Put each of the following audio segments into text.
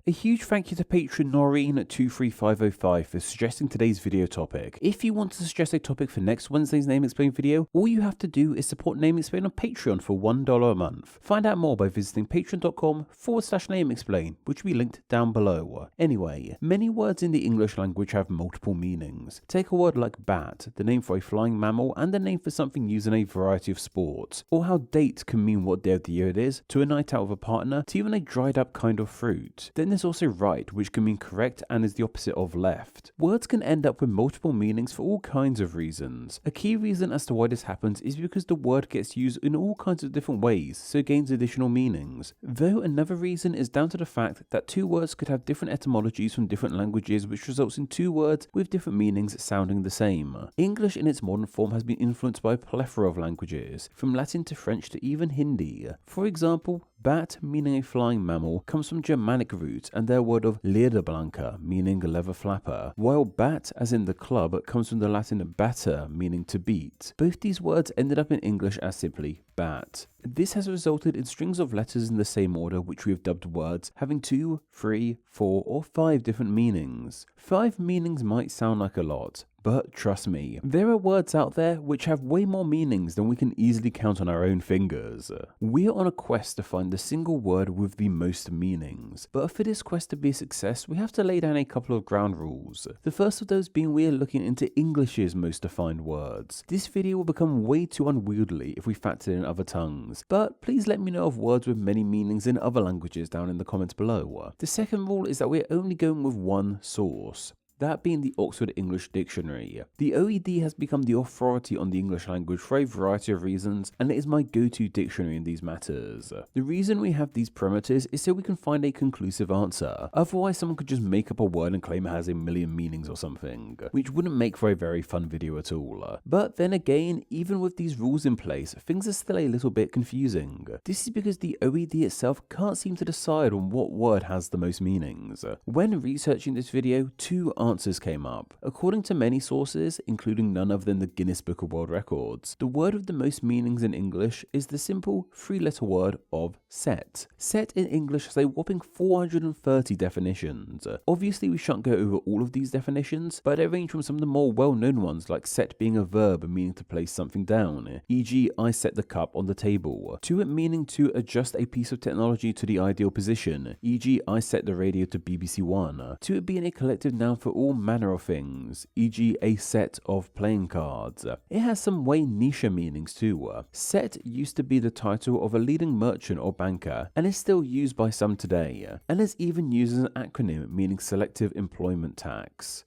A huge thank you to patron Noreen23505 for suggesting today's video topic. If you want to suggest a topic for next Wednesday's Name Explain video, all you have to do is support Name Explain on Patreon for $1 a month. Find out more by visiting patreon.com/Name Explain, which will be linked down below. Anyway, many words in the English language have multiple meanings. Take a word like bat, the name for a flying mammal and the name for something used in a variety of sports, or how date can mean what day of the year it is, to a night out with a partner, to even a dried up kind of fruit. Then there's also right, which can mean correct and is the opposite of left. Words can end up with multiple meanings for all kinds of reasons. A key reason as to why this happens is because the word gets used in all kinds of different ways, so it gains additional meanings. Though another reason is down to the fact that two words could have different etymologies from different languages, which results in two words with different meanings sounding the same. English in its modern form has been influenced by a plethora of languages, from Latin to French to even Hindi. For example, bat, meaning a flying mammal, comes from Germanic roots and their word of Lederblanca, meaning leather flapper, while bat, as in the club, comes from the Latin batter, meaning to beat. Both these words ended up in English as simply bat. This has resulted in strings of letters in the same order, which we have dubbed words, having 2, 3, 4, or 5 different meanings. 5 meanings might sound like a lot, but trust me, there are words out there which have way more meanings than we can easily count on our own fingers. We are on a quest to find the single word with the most meanings, but for this quest to be a success, we have to lay down a couple of ground rules. The first of those being we are looking into English's most defined words. This video will become way too unwieldy if we factor in other tongues, but please let me know of words with many meanings in other languages down in the comments below. The second rule is that we're only going with one source, that being the Oxford English Dictionary. The OED has become the authority on the English language for a variety of reasons, and it is my go-to dictionary in these matters. The reason we have these parameters is so we can find a conclusive answer. Otherwise, someone could just make up a word and claim it has a million meanings or something, which wouldn't make for a very fun video at all. But then again, even with these rules in place, things are still a little bit confusing. This is because the OED itself can't seem to decide on what word has the most meanings. When researching this video, two answers came up. According to many sources, including none other than the Guinness Book of World Records, the word with the most meanings in English is the simple 3-letter word of set. Set in English has a whopping 430 definitions. Obviously, we shan't go over all of these definitions, but they range from some of the more well-known ones like set being a verb meaning to place something down, e.g. I set the cup on the table, to it meaning to adjust a piece of technology to the ideal position, e.g. I set the radio to BBC One, to it being a collective noun for all manner of things, e.g. a set of playing cards. It has some way niche meanings too. Set used to be the title of a leading merchant or banker, and is still used by some today, and is even used as an acronym meaning selective employment tax.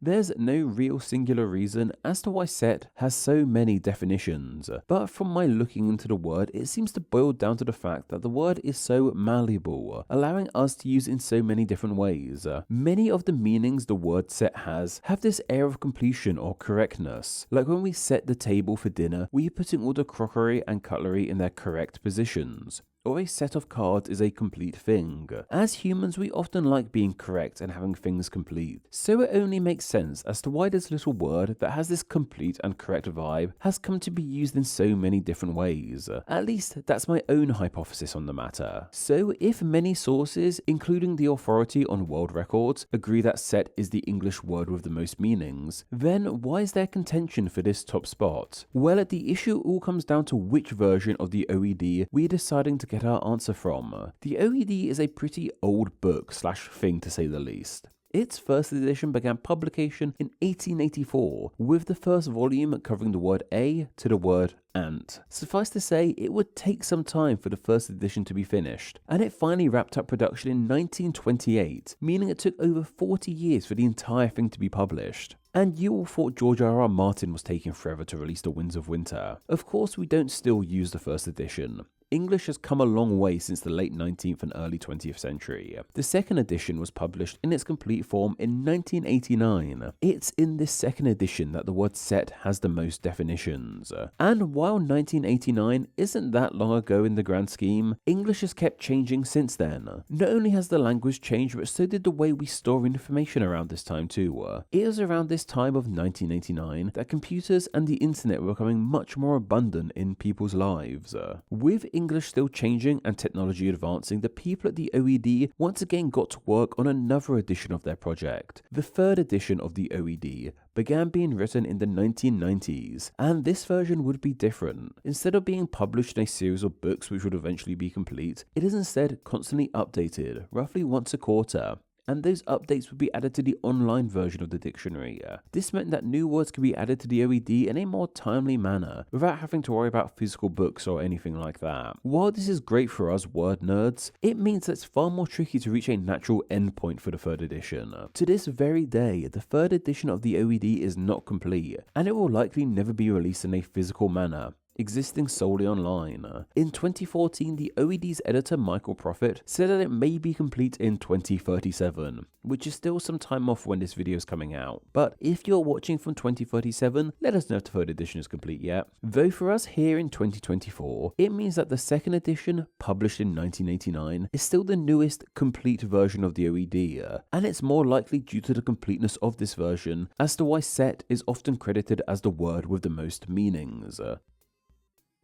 There's no real singular reason as to why set has so many definitions, but from my looking into the word, it seems to boil down to the fact that the word is so malleable, allowing us to use it in so many different ways. Many of the meanings the word set has have this air of completion or correctness, like when we set the table for dinner, we are putting all the crockery and cutlery in their correct positions. Or a set of cards is a complete thing. As humans, we often like being correct and having things complete, so it only makes sense as to why this little word that has this complete and correct vibe has come to be used in so many different ways. At least that's my own hypothesis on the matter. So if many sources, including the authority on world records, agree that set is the English word with the most meanings, then why is there contention for this top spot? Well, the issue all comes down to which version of the OED we're deciding to get our answer from. The OED is a pretty old book / thing to say the least. Its first edition began publication in 1884, with the first volume covering the word a to the word ant. Suffice to say, it would take some time for the first edition to be finished, and it finally wrapped up production in 1928, meaning it took over 40 years for the entire thing to be published. And you all thought George R.R. Martin was taking forever to release The Winds of Winter. Of course, we don't still use the first edition. English has come a long way since the late 19th and early 20th century. The second edition was published in its complete form in 1989. It's in this second edition that the word set has the most definitions. And while 1989 isn't that long ago in the grand scheme, English has kept changing since then. Not only has the language changed, but so did the way we store information around this time too. It was around this time of 1989 that computers and the internet were becoming much more abundant in people's lives. With English still changing and technology advancing, the people at the OED once again got to work on another edition of their project. The third edition of the OED began being written in the 1990s, and this version would be different. Instead of being published in a series of books which would eventually be complete, it is instead constantly updated, roughly once a quarter. And those updates would be added to the online version of the dictionary. This meant that new words could be added to the OED in a more timely manner, without having to worry about physical books or anything like that. While this is great for us word nerds, it means that it's far more tricky to reach a natural endpoint for the third edition. To this very day, the third edition of the OED is not complete, and it will likely never be released in a physical manner, existing solely online. In 2014, the OED's editor Michael Prophet said that it may be complete in 2037, which is still some time off when this video is coming out. But if you're watching from 2037, let us know if the third edition is complete yet. Though for us here in 2024, it means that the second edition, published in 1989, is still the newest complete version of the OED, and it's more likely due to the completeness of this version as to why set is often credited as the word with the most meanings.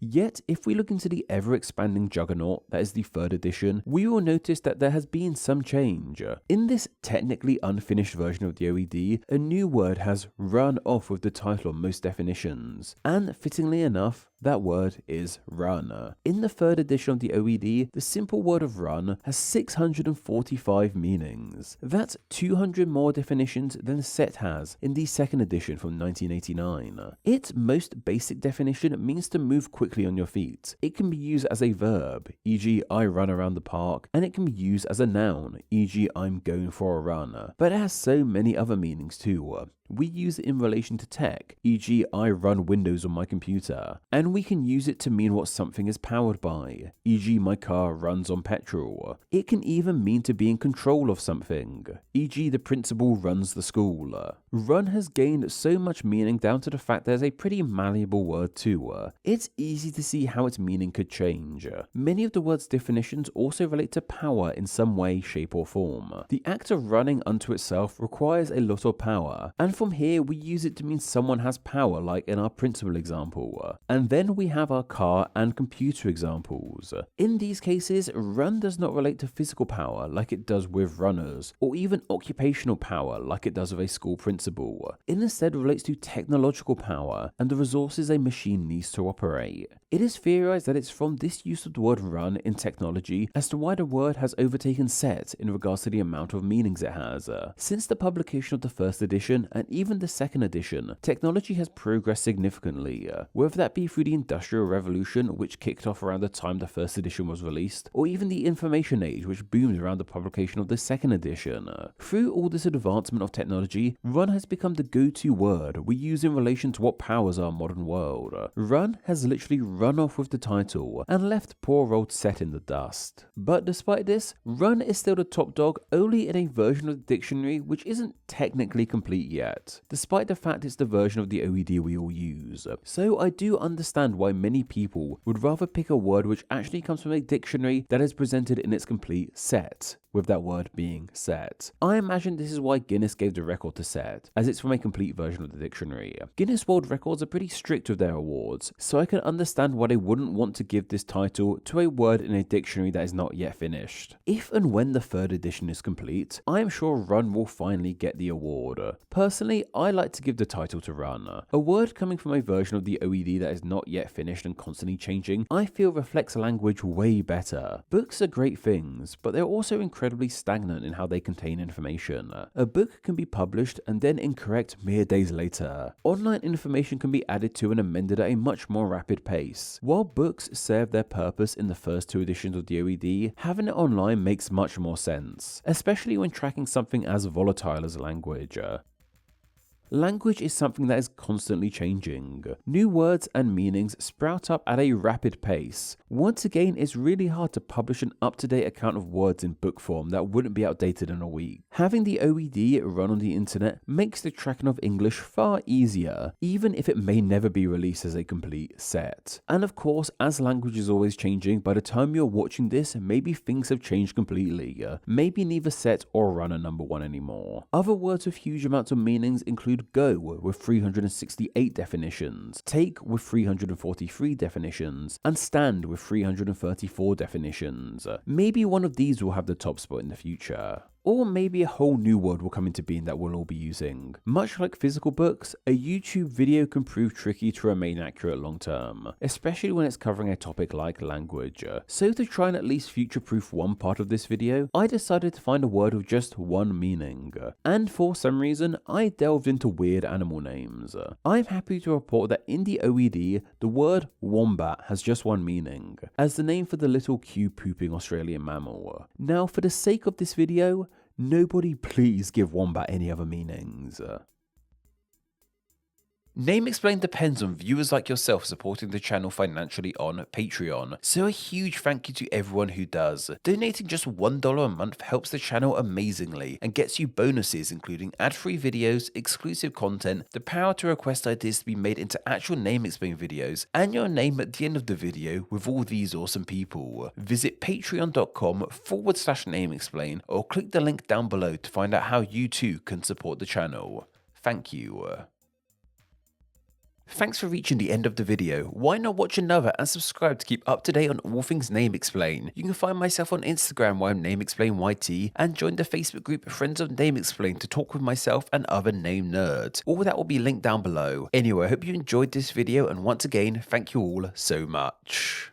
Yet, if we look into the ever-expanding juggernaut that is the third edition, we will notice that there has been some change. In this technically unfinished version of the OED, a new word has run off with the title on most definitions, and fittingly enough, that word is run. In the third edition of the OED, the simple word of run has 645 meanings. That's 200 more definitions than set has in the second edition from 1989. Its most basic definition means to move quickly on your feet. It can be used as a verb, e.g. I run around the park, and it can be used as a noun, e.g. I'm going for a run. But it has so many other meanings too. We use it in relation to tech, e.g. I run Windows on my computer, and we can use it to mean what something is powered by, e.g. my car runs on petrol. It can even mean to be in control of something, e.g. the principal runs the school. Run has gained so much meaning down to the fact there's a pretty malleable word too. It's easy to see how its meaning could change. Many of the word's definitions also relate to power in some way, shape or form. The act of running unto itself requires a lot of power, and from here we use it to mean someone has power, like in our principal example. And then we have our car and computer examples. In these cases, run does not relate to physical power like it does with runners, or even occupational power like it does with a school principal. It instead relates to technological power and the resources a machine needs to operate. It is theorized that it's from this use of the word run in technology as to why the word has overtaken set in regards to the amount of meanings it has. Since the publication of the first edition and even the second edition, technology has progressed significantly, whether that be through the Industrial Revolution, which kicked off around the time the first edition was released, or even the Information Age, which boomed around the publication of the second edition. Through all this advancement of technology, run has become the go-to word we use in relation to what powers our modern world. Run has literally run off with the title and left poor old set in the dust. But despite this, run is still the top dog, only in a version of the dictionary which isn't technically complete yet, despite the fact it's the version of the OED we all use. So I do understand why many people would rather pick a word which actually comes from a dictionary that is presented in its complete set, with that word being set. I imagine this is why Guinness gave the record to set, as it's from a complete version of the dictionary. Guinness World Records are pretty strict with their awards, so I can understand why they wouldn't want to give this title to a word in a dictionary that is not yet finished. If and when the third edition is complete, I am sure run will finally get the award. Personally, I like to give the title to run. A word coming from a version of the OED that is not yet finished and constantly changing, I feel reflects language way better. Books are great things, but they're also incredibly stagnant in how they contain information. A book can be published and then incorrect mere days later. Online information can be added to and amended at a much more rapid pace. While books serve their purpose in the first two editions of the OED, having it online makes much more sense, especially when tracking something as volatile as language. Language is something that is constantly changing. New words and meanings sprout up at a rapid pace. Once again, it's really hard to publish an up-to-date account of words in book form that wouldn't be outdated in a week. Having the OED run on the internet makes the tracking of English far easier, even if it may never be released as a complete set. And of course, as language is always changing, by the time you're watching this, maybe things have changed completely. Maybe neither set or run are number one anymore. Other words with huge amounts of meanings include include go with 368 definitions, take with 343 definitions, and stand with 334 definitions. Maybe one of these will have the top spot in the future. Or maybe a whole new word will come into being that we'll all be using. Much like physical books, a YouTube video can prove tricky to remain accurate long term, especially when it's covering a topic like language. So to try and at least future-proof one part of this video, I decided to find a word with just one meaning. And for some reason, I delved into weird animal names. I'm happy to report that in the OED, the word wombat has just one meaning, as the name for the little cube-pooping Australian mammal. Now, for the sake of this video, nobody please give wombat any other meanings. Name Explain depends on viewers like yourself supporting the channel financially on Patreon, so a huge thank you to everyone who does. Donating just $1 a month helps the channel amazingly and gets you bonuses including ad-free videos, exclusive content, the power to request ideas to be made into actual Name Explain videos, and your name at the end of the video with all these awesome people. Visit patreon.com/Name Explain or click the link down below to find out how you too can support the channel. Thank you. Thanks for reaching the end of the video. Why not watch another and subscribe to keep up to date on all things Name Explain. You can find myself on Instagram where I'm NameExplainYT and join the Facebook group Friends of Name Explain to talk with myself and other name nerds. All that will be linked down below. Anyway, I hope you enjoyed this video and once again, thank you all so much.